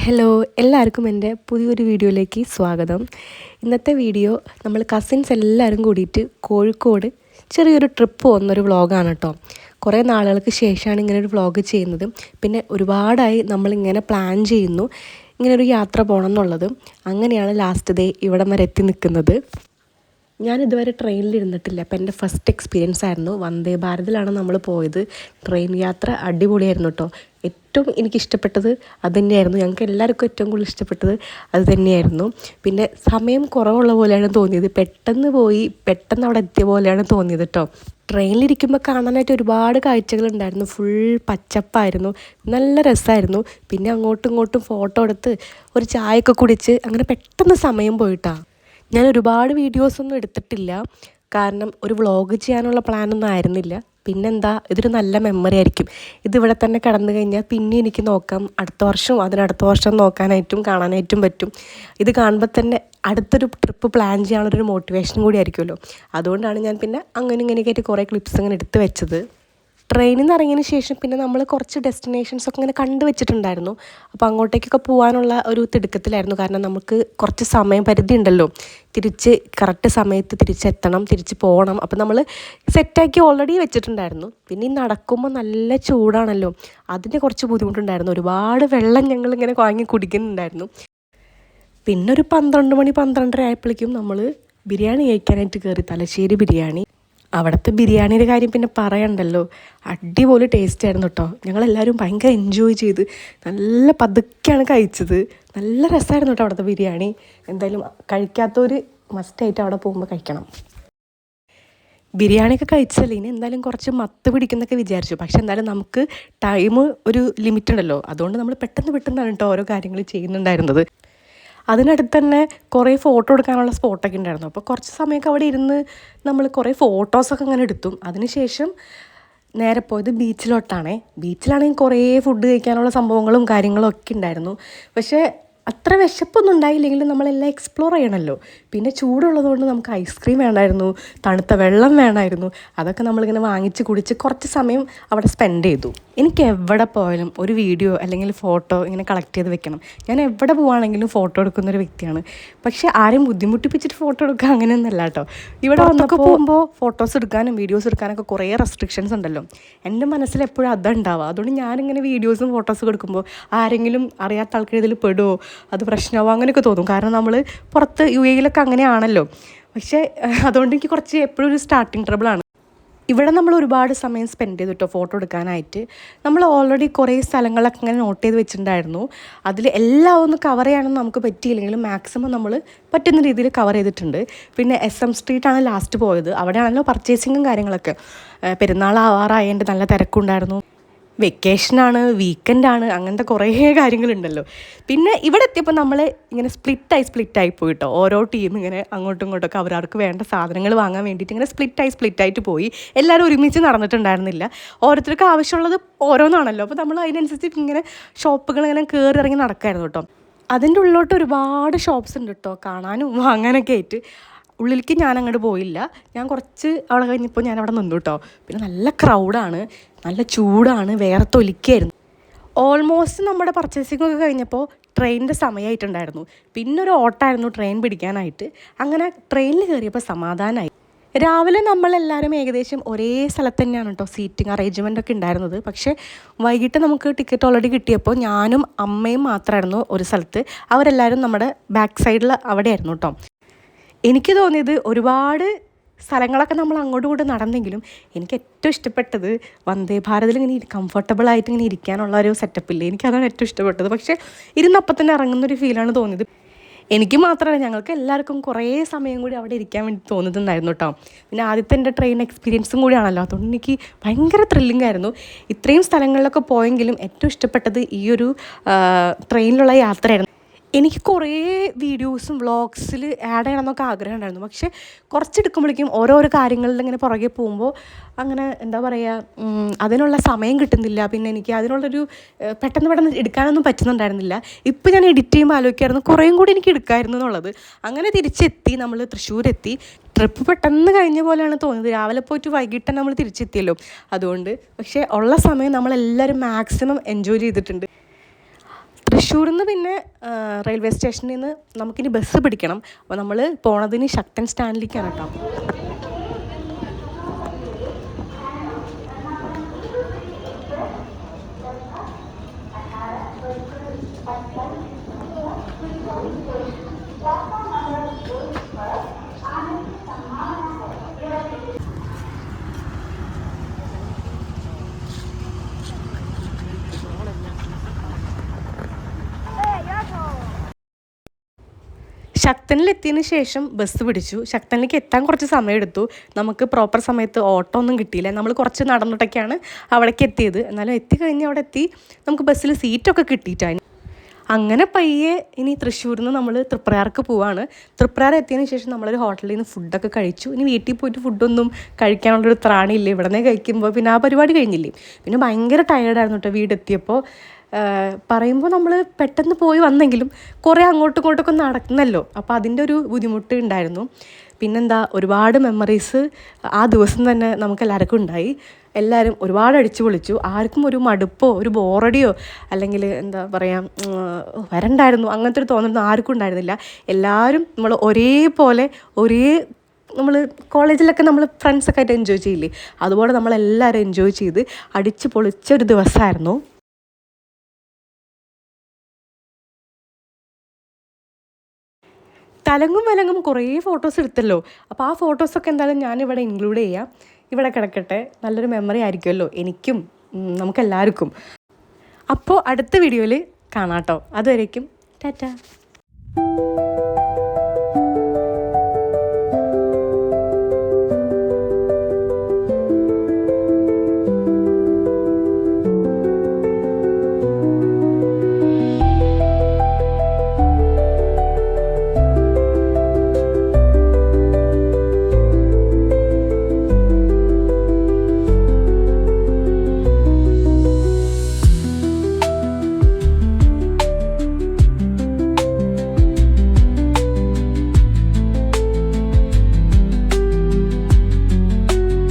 Hello എല്ലാവർക്കും എൻ്റെ പുതിയൊരു വീഡിയോയിലേക്ക് സ്വാഗതം. ഇന്നത്തെ വീഡിയോ നമ്മൾ കസിൻസ് എല്ലാവരും കൂടിയിട്ട് കോഴിക്കോട് ചെറിയൊരു ട്രിപ്പ് പോകുന്നൊരു വ്ളോഗാണ് കേട്ടോ. കുറേ നാളുകൾക്ക് ശേഷമാണ് ഇങ്ങനെ ഒരു വ്ളോഗ് ചെയ്യുന്നത്. പിന്നെ ഒരുപാടായി നമ്മളിങ്ങനെ പ്ലാൻ ചെയ്യുന്നു ഇങ്ങനൊരു യാത്ര പോകണം എന്നുള്ളത്. അങ്ങനെയാണ് ലാസ്റ്റ് ഡേ ഇവിടം വരെ എത്തി നിൽക്കുന്നത്. ഞാൻ ഇതുവരെ ട്രെയിനിലിരുന്നിട്ടില്ല. അപ്പോൾ എൻ്റെ ഫസ്റ്റ് എക്സ്പീരിയൻസ് ആയിരുന്നു. വന്ദേ ഭാരതിലാണ് നമ്മൾ പോയത്. ട്രെയിൻ യാത്ര അടിപൊളിയായിരുന്നു കേട്ടോ. ഏറ്റവും എനിക്കിഷ്ടപ്പെട്ടത് അത് തന്നെയായിരുന്നു. ഞങ്ങൾക്ക് എല്ലാവർക്കും ഏറ്റവും കൂടുതൽ ഇഷ്ടപ്പെട്ടത് അത് തന്നെയായിരുന്നു. പിന്നെ സമയം കുറവുള്ള പോലെയാണ് തോന്നിയത്. പെട്ടെന്ന് പോയി പെട്ടെന്ന് അവിടെ എത്തിയ പോലെയാണ് തോന്നിയത് കേട്ടോ. ട്രെയിനിലിരിക്കുമ്പോൾ കാണാനായിട്ട് ഒരുപാട് കാഴ്ചകളുണ്ടായിരുന്നു. ഫുൾ പച്ചപ്പായിരുന്നു, നല്ല രസമായിരുന്നു. പിന്നെ അങ്ങോട്ടും ഇങ്ങോട്ടും ഫോട്ടോ എടുത്ത് ഒരു ചായയൊക്കെ കുടിച്ച് അങ്ങനെ പെട്ടെന്ന് സമയം പോയിട്ടാണ്. ഞാൻ ഒരുപാട് വീഡിയോസൊന്നും എടുത്തിട്ടില്ല, കാരണം ഒരു വ്ളോഗ് ചെയ്യാനുള്ള പ്ലാനൊന്നും ആയിരുന്നില്ല. പിന്നെന്താ, ഇതൊരു നല്ല മെമ്മറി ആയിരിക്കും. ഇതിവിടെ തന്നെ കടന്നു കഴിഞ്ഞാൽ പിന്നെ എനിക്ക് നോക്കാം, അടുത്ത വർഷം അതിനടുത്ത വർഷം നോക്കാനായിട്ടും കാണാനായിട്ടും പറ്റും. ഇത് കാണുമ്പോൾ തന്നെ അടുത്തൊരു ട്രിപ്പ് പ്ലാൻ ചെയ്യാനുള്ളൊരു മോട്ടിവേഷൻ കൂടി ആയിരിക്കുമല്ലോ. അതുകൊണ്ടാണ് ഞാൻ പിന്നെ അങ്ങനെ ഇങ്ങനെയൊക്കെ ആയിട്ട് കുറേ ക്ലിപ്സ് അങ്ങനെ എടുത്ത് വെച്ചത്. ട്രെയിനിൽ നിന്ന് ഇറങ്ങിയതിന് ശേഷം പിന്നെ നമ്മൾ കുറച്ച് ഡെസ്റ്റിനേഷൻസൊക്കെ ഇങ്ങനെ കണ്ടു വെച്ചിട്ടുണ്ടായിരുന്നു. അപ്പോൾ അങ്ങോട്ടേക്കൊക്കെ പോകാനുള്ള ഒരു തിടുക്കത്തിലായിരുന്നു. കാരണം നമുക്ക് കുറച്ച് സമയം പരിധി ഉണ്ടല്ലോ, തിരിച്ച് കറക്റ്റ് സമയത്ത് തിരിച്ചെത്തണം, തിരിച്ച് പോകണം. അപ്പോൾ നമ്മൾ സെറ്റാക്കി ഓൾറെഡി വെച്ചിട്ടുണ്ടായിരുന്നു. പിന്നെ ഈ നടക്കുമ്പോൾ നല്ല ചൂടാണല്ലോ, അതിന് കുറച്ച് ബുദ്ധിമുട്ടുണ്ടായിരുന്നു. ഒരുപാട് വെള്ളം ഞങ്ങളിങ്ങനെ വാങ്ങി കുടിക്കുന്നുണ്ടായിരുന്നു. പിന്നെ ഒരു 12 മണി 12:30 ആയപ്പോഴേക്കും നമ്മൾ ബിരിയാണി കഴിക്കാനായിട്ട് കയറി, തലശ്ശേരി ബിരിയാണി. അവിടുത്തെ ബിരിയാണിയുടെ കാര്യം പിന്നെ പറയണ്ടല്ലോ, അടിപൊളി ടേസ്റ്റ് ആയിരുന്നു കേട്ടോ. ഞങ്ങളെല്ലാവരും ഭയങ്കര എൻജോയ് ചെയ്ത് നല്ല പതുക്കെയാണ് കഴിച്ചത്. നല്ല രസമായിരുന്നു കേട്ടോ അവിടുത്തെ ബിരിയാണി. എന്തായാലും കഴിക്കാത്തവർ മസ്റ്റായിട്ട് അവിടെ പോകുമ്പോൾ കഴിക്കണം. ബിരിയാണിയൊക്കെ കഴിച്ചല്ലേ, ഇനി എന്തായാലും കുറച്ച് മത്ത് പിടിക്കുന്നൊക്കെ വിചാരിച്ചു. പക്ഷെ എന്തായാലും നമുക്ക് ടൈം ഒരു ലിമിറ്റ് ഉണ്ടല്ലോ, അതുകൊണ്ട് നമ്മൾ പെട്ടെന്നാണ് കേട്ടോ ഓരോ കാര്യങ്ങൾ ചെയ്യുന്നുണ്ടായിരുന്നത്. അതിനടുത്ത് തന്നെ കുറേ ഫോട്ടോ എടുക്കാനുള്ള സ്പോട്ടൊക്കെ ഉണ്ടായിരുന്നു. അപ്പോൾ കുറച്ച് സമയമൊക്കെ അവിടെ ഇരുന്ന് നമ്മൾ കുറേ ഫോട്ടോസൊക്കെ അങ്ങനെ എടുത്തു. അതിനുശേഷം നേരെ പോയത് ബീച്ചിലോട്ടാണേ. ബീച്ചിലാണെങ്കിൽ കുറേ ഫുഡ് കഴിക്കാനുള്ള സംഭവങ്ങളും കാര്യങ്ങളും ഒക്കെ ഉണ്ടായിരുന്നു. പക്ഷേ അത്ര വിശപ്പൊന്നും ഉണ്ടായില്ലെങ്കിലും നമ്മളെല്ലാം എക്സ്പ്ലോർ ചെയ്യണമല്ലോ. പിന്നെ ചൂടുള്ളതുകൊണ്ട് നമുക്ക് ഐസ്ക്രീം വേണമായിരുന്നു, തണുത്ത വെള്ളം വേണമായിരുന്നു. അതൊക്കെ നമ്മളിങ്ങനെ വാങ്ങിച്ച് കുടിച്ച് കുറച്ച് സമയം അവിടെ സ്പെൻഡ് ചെയ്തു. എനിക്ക് എവിടെ പോയാലും ഒരു വീഡിയോ അല്ലെങ്കിൽ ഫോട്ടോ ഇങ്ങനെ കളക്ട് ചെയ്ത് വെക്കണം. ഞാൻ എവിടെ പോവുകയാണെങ്കിലും ഫോട്ടോ എടുക്കുന്നൊരു വ്യക്തിയാണ്. പക്ഷേ ആരെയും ബുദ്ധിമുട്ടിപ്പിച്ചിട്ട് ഫോട്ടോ എടുക്കുക അങ്ങനെയൊന്നുമല്ല കേട്ടോ. ഇവിടെ വന്നൊക്കെ പോകുമ്പോൾ ഫോട്ടോസ് എടുക്കാനും വീഡിയോസ് എടുക്കാനൊക്കെ കുറേ റെസ്ട്രിക്ഷൻസ് ഉണ്ടല്ലോ. എൻ്റെ മനസ്സിൽ എപ്പോഴും അതുണ്ടാവുക. അതുകൊണ്ട് ഞാനിങ്ങനെ വീഡിയോസും ഫോട്ടോസും എടുക്കുമ്പോൾ ആരെങ്കിലും അറിയാത്ത ആൾക്കാർ ഇതിൽ പെടുമോ, അത് പ്രശ്നമാവോ അങ്ങനെയൊക്കെ തോന്നും. കാരണം നമ്മൾ പുറത്ത് UAE അങ്ങനെയാണല്ലോ. പക്ഷേ അതുകൊണ്ട് എനിക്ക് കുറച്ച് എപ്പോഴും ഒരു സ്റ്റാർട്ടിങ് ട്രബിളാണ്. ഇവിടെ നമ്മൾ ഒരുപാട് സമയം സ്പെൻഡ് ചെയ്തു കേട്ടോ ഫോട്ടോ എടുക്കാനായിട്ട്. നമ്മൾ ഓൾറെഡി കുറേ സ്ഥലങ്ങളൊക്കെ ഇങ്ങനെ നോട്ട് ചെയ്ത് വെച്ചിട്ടുണ്ടായിരുന്നു. അതിൽ എല്ലാം ഒന്ന് കവർ ചെയ്യാനൊന്നും നമുക്ക് പറ്റിയില്ലെങ്കിലും മാക്സിമം നമ്മൾ പറ്റുന്ന രീതിയിൽ കവർ ചെയ്തിട്ടുണ്ട്. പിന്നെ SM സ്ട്രീറ്റാണ് ലാസ്റ്റ് പോയത്. അവിടെയാണല്ലോ പർച്ചേസിങ്ങും കാര്യങ്ങളൊക്കെ. പെരുന്നാൾ ആവാറായതിൻ്റെ നല്ല തിരക്കുണ്ടായിരുന്നു. വെക്കേഷനാണ്, വീക്കെൻഡാണ്, അങ്ങനത്തെ കുറേ കാര്യങ്ങളുണ്ടല്ലോ. പിന്നെ ഇവിടെ എത്തിയപ്പോൾ നമ്മൾ ഇങ്ങനെ സ്പ്ലിറ്റായി പോയിട്ടോ. ഓരോ ടീം ഇങ്ങനെ അങ്ങോട്ടും ഇങ്ങോട്ടൊക്കെ അവരവർക്ക് വേണ്ട സാധനങ്ങൾ വാങ്ങാൻ വേണ്ടിയിട്ട് ഇങ്ങനെ സ്പ്ലിറ്റായിട്ട് പോയി. എല്ലാവരും ഒരുമിച്ച് നടന്നിട്ടുണ്ടായിരുന്നില്ല. ഓരോരുത്തർക്ക് ആവശ്യമുള്ളത് ഓരോന്നാണല്ലോ. അപ്പോൾ നമ്മൾ അതിനനുസരിച്ച് ഇങ്ങനെ ഷോപ്പുകൾ ഇങ്ങനെ കയറി ഇറങ്ങി നടക്കായിരുന്നു കേട്ടോ. അതിൻ്റെ ഉള്ളിലോട്ട് ഒരുപാട് ഷോപ്സ് ഉണ്ട് കേട്ടോ, കാണാനും വാങ്ങാനൊക്കെ ആയിട്ട്. ഉള്ളിലേക്ക് ഞാൻ അങ്ങോട്ട് പോയില്ല. ഞാൻ കുറച്ച് അവിടെ കഴിഞ്ഞപ്പോൾ ഞാൻ അവിടെ നിന്നു കേട്ടോ. പിന്നെ നല്ല ക്രൗഡാണ്, നല്ല ചൂടാണ്, വേർത്തൊലിക്കായിരുന്നു. ഓൾമോസ്റ്റ് നമ്മുടെ പർച്ചേസിംഗ് ഒക്കെ കഴിഞ്ഞപ്പോൾ ട്രെയിനിൻ്റെ സമയമായിട്ടുണ്ടായിരുന്നു. പിന്നെ ഒരു ഓട്ടമായിരുന്നു ട്രെയിൻ പിടിക്കാനായിട്ട്. അങ്ങനെ ട്രെയിനിൽ കയറിയപ്പോൾ സമാധാനമായി. രാവിലെ നമ്മളെല്ലാവരും ഏകദേശം ഒരേ സ്ഥലത്ത് തന്നെയാണ് കേട്ടോ സീറ്റിംഗ് അറേഞ്ച്മെൻ്റ് ഒക്കെ ഉണ്ടായിരുന്നത്. പക്ഷേ വൈകിട്ട് നമുക്ക് ടിക്കറ്റ് ഓൾറെഡി കിട്ടിയപ്പോൾ ഞാനും അമ്മയും മാത്രമായിരുന്നു ഒരു സ്ഥലത്ത്. അവരെല്ലാവരും നമ്മുടെ ബാക്ക് സൈഡിൽ അവിടെയായിരുന്നു കേട്ടോ. എനിക്ക് തോന്നിയത് ഒരുപാട് സ്ഥലങ്ങളൊക്കെ നമ്മൾ അങ്ങോട്ടും ഇങ്ങോട്ടും നടന്നെങ്കിലും എനിക്ക് ഏറ്റവും ഇഷ്ടപ്പെട്ടത് വന്ദേ ഭാരതിൽ ഇങ്ങനെ കംഫർട്ടബിളായിട്ട് ഇങ്ങനെ ഇരിക്കാനുള്ള ഒരു സെറ്റപ്പില്ലേ, എനിക്കതാണ് ഏറ്റവും ഇഷ്ടപ്പെട്ടത്. പക്ഷേ ഇരുന്നപ്പം തന്നെ ഇറങ്ങുന്നൊരു ഫീലാണ് തോന്നിയത്. എനിക്ക് മാത്രമല്ല, ഞങ്ങൾക്ക് എല്ലാവർക്കും കുറേ സമയം കൂടി അവിടെ ഇരിക്കാൻ വേണ്ടി തോന്നുന്നുണ്ടായിരുന്നു കേട്ടോ. പിന്നെ ആദ്യത്തെ എൻ്റെ ട്രെയിൻ എക്സ്പീരിയൻസും കൂടിയാണല്ലോ, അതുകൊണ്ട് എനിക്ക് ഭയങ്കര ത്രില്ലിംഗ് ആയിരുന്നു. ഇത്രയും സ്ഥലങ്ങളിലൊക്കെ പോയെങ്കിലും ഏറ്റവും ഇഷ്ടപ്പെട്ടത് ഈ ഒരു ട്രെയിനിലുള്ള യാത്രയായിരുന്നു. എനിക്ക് കുറേ വീഡിയോസും വ്ളോഗ്സിൽ ആഡ് ചെയ്യണമെന്നൊക്കെ ആഗ്രഹം ഉണ്ടായിരുന്നു. പക്ഷേ കുറച്ചെടുക്കുമ്പോഴേക്കും ഓരോരോ കാര്യങ്ങളിൽ ഇങ്ങനെ പുറകെ പോകുമ്പോൾ അങ്ങനെ എന്താ പറയുക, അതിനുള്ള സമയം കിട്ടുന്നില്ല. പിന്നെ എനിക്ക് അതിനുള്ളൊരു പെട്ടെന്ന് എടുക്കാനൊന്നും പറ്റുന്നുണ്ടായിരുന്നില്ല. ഇപ്പോൾ ഞാൻ എഡിറ്റ് ചെയ്യുമ്പോൾ ആലോചിക്കായിരുന്നു കുറേയും കൂടി എനിക്ക് എടുക്കാമായിരുന്നു എന്നുള്ളത്. അങ്ങനെ തിരിച്ചെത്തി, നമ്മൾ തൃശ്ശൂരെത്തി. ട്രിപ്പ് പെട്ടെന്ന് കഴിഞ്ഞ പോലെയാണ് തോന്നിയത്. രാവിലെ പോയിട്ട് വൈകിട്ട് നമ്മൾ തിരിച്ചെത്തിയല്ലോ. അതുകൊണ്ട് പക്ഷേ ഉള്ള സമയം നമ്മളെല്ലാവരും മാക്സിമം എൻജോയ് ചെയ്തിട്ടുണ്ട്. തൃശ്ശൂരിൽ നിന്ന് പിന്നെ റെയിൽവേ സ്റ്റേഷനിൽ നിന്ന് നമുക്കിനി ബസ് പിടിക്കണം. അപ്പോൾ നമ്മൾ പോണതിന് ശക്തൻ സ്റ്റാൻഡിലേക്കാണ് കേട്ടോ. ശക്തനിലെത്തിയതിന് ശേഷം ബസ് പിടിച്ചു. ശക്തനിലേക്ക് എത്താൻ കുറച്ച് സമയമെടുത്തു. നമുക്ക് പ്രോപ്പർ സമയത്ത് ഓട്ടോ ഒന്നും കിട്ടിയില്ല. നമ്മൾ കുറച്ച് നടന്നിട്ടൊക്കെയാണ് അവിടേക്ക് എത്തിയത്. എന്നാലും എത്തിക്കഴിഞ്ഞ് അവിടെ എത്തി നമുക്ക് ബസ്സിൽ സീറ്റൊക്കെ കിട്ടിയിട്ടായി. അങ്ങനെ പയ്യെ ഇനി തൃശ്ശൂരിൽ നിന്ന് നമ്മൾ തൃപ്രയാർക്ക് പോവാണ്. തൃപ്രയാർ എത്തിയതിന് ശേഷം നമ്മളൊരു ഹോട്ടലിൽ നിന്ന് ഫുഡൊക്കെ കഴിച്ചു. ഇനി വീട്ടിൽ പോയിട്ട് ഫുഡൊന്നും കഴിക്കാനുള്ളൊരു ത്രാണിയില്ല. ഇവിടെ നിന്ന് കഴിക്കുമ്പോൾ പിന്നെ ആ പരിപാടി കഴിഞ്ഞില്ലേ. പിന്നെ ഭയങ്കര ടയേർഡായിരുന്നു കേട്ടോ വീടെത്തിയപ്പോൾ. പറയുമ്പോൾ നമ്മൾ പെട്ടെന്ന് പോയി വന്നെങ്കിലും കുറേ അങ്ങോട്ടും ഇങ്ങോട്ടൊക്കെ നടക്കുന്നല്ലോ, അപ്പോൾ അതിൻ്റെ ഒരു ബുദ്ധിമുട്ട് ഉണ്ടായിരുന്നു. പിന്നെന്താ, ഒരുപാട് മെമ്മറീസ് ആ ദിവസം തന്നെ നമുക്ക് എല്ലാവർക്കും ഉണ്ടായി. എല്ലാവരും ഒരുപാട് അടിച്ചു പൊളിച്ചു. ആർക്കും ഒരു മടുപ്പോ ഒരു ബോറടിയോ അല്ലെങ്കിൽ എന്താ പറയുക വരണ്ടായിരുന്നു അങ്ങനത്തെ ഒരു തോന്നലൊന്നും ആർക്കും ഉണ്ടായിരുന്നില്ല. എല്ലാവരും നമ്മൾ ഒരേപോലെ നമ്മൾ കോളേജിലൊക്കെ നമ്മൾ ഫ്രണ്ട്സൊക്കെ ആയിട്ട് എൻജോയ് ചെയ്യില്ലേ, അതുപോലെ നമ്മളെല്ലാവരും എൻജോയ് ചെയ്ത് അടിച്ചു പൊളിച്ചൊരു ദിവസമായിരുന്നു. തലങ്ങും വിലങ്ങും കുറേ ഫോട്ടോസ് എടുത്തല്ലോ. അപ്പോൾ ആ ഫോട്ടോസൊക്കെ എന്തായാലും ഞാനിവിടെ ഇൻക്ലൂഡ് ചെയ്യാം. ഇവിടെ കിടക്കട്ടെ, നല്ലൊരു മെമ്മറി ആയിരിക്കുമല്ലോ എനിക്കും നമുക്കെല്ലാവർക്കും. അപ്പോൾ അടുത്ത വീഡിയോയിൽ കാണാം കേട്ടോ. അതുവരേക്കും ടാറ്റാ.